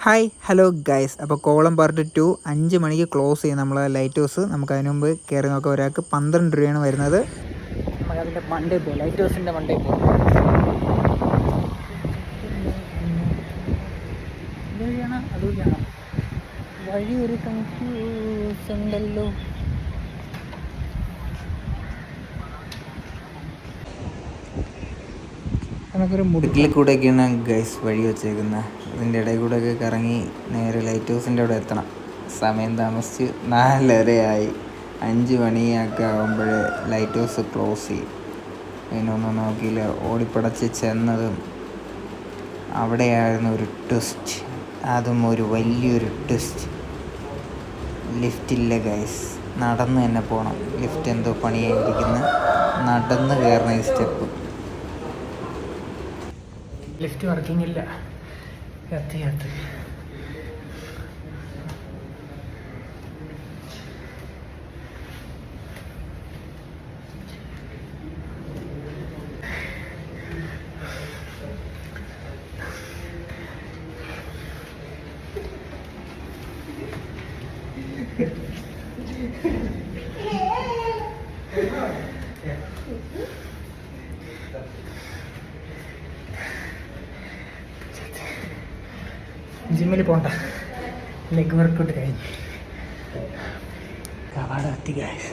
Hi hello guys. അപ്പോൾ column part 2 5 മണിക്ക് close ചെയ്യും നമ്മളെ ലൈറ്റ് ഹൗസ്. നമുക്ക് അതിന് മുമ്പ് കയറി നോക്കാം. ഒരാൾക്ക് 12 രൂപയാണ് വരുന്നത്. നമുക്കതിൻ്റെ മണ്ടേ പോകും, ലൈറ്റ് ഹൗസിൻ്റെ മണ്ടേ പോകും. ഇതുവഴിയാണോ അതുവഴിയാണോ? വഴി ഒരു കൺഫ്യൂസ് ഉണ്ടല്ലോ. നമുക്കൊരു മുടിക്കിൽ കൂടെയൊക്കെയാണ് ഗൈസ് വഴി വെച്ചേക്കുന്നത്. അതിൻ്റെ ഇടയിൽ കൂടെയൊക്കെ കറങ്ങി നേരെ ലൈറ്റ് ഹൗസിൻ്റെ അവിടെ എത്തണം. സമയം താമസിച്ച് 4:30 5 മണിയൊക്കെ ആകുമ്പോഴേ ലൈറ്റ് ഹൗസ് ക്ലോസ് ചെയ്യും. അതിനൊന്നും നോക്കിയില്ല, ഓടിപ്പടച്ച് ചെന്നതും അവിടെയായിരുന്നു ഒരു ട്വിസ്റ്റ്. അതും ഒരു വലിയൊരു ട്വിസ്റ്റ്. ലിഫ്റ്റില്ല ഗൈസ്, നടന്ന് തന്നെ പോകണം. ലിഫ്റ്റ് എന്തോ പണിയായിരിക്കുന്നു, നടന്ന് കയറണം ഈ സ്റ്റെപ്പ്. ലിഫ്റ്റ് വർക്കിംഗ് ഇല്ല. കത്തി ജിമ്മിൽ പോണ്ട, ലെഗ് വർക്കൗട്ട് കഴിഞ്ഞ് കവാട എത്തി ഗൈസ്.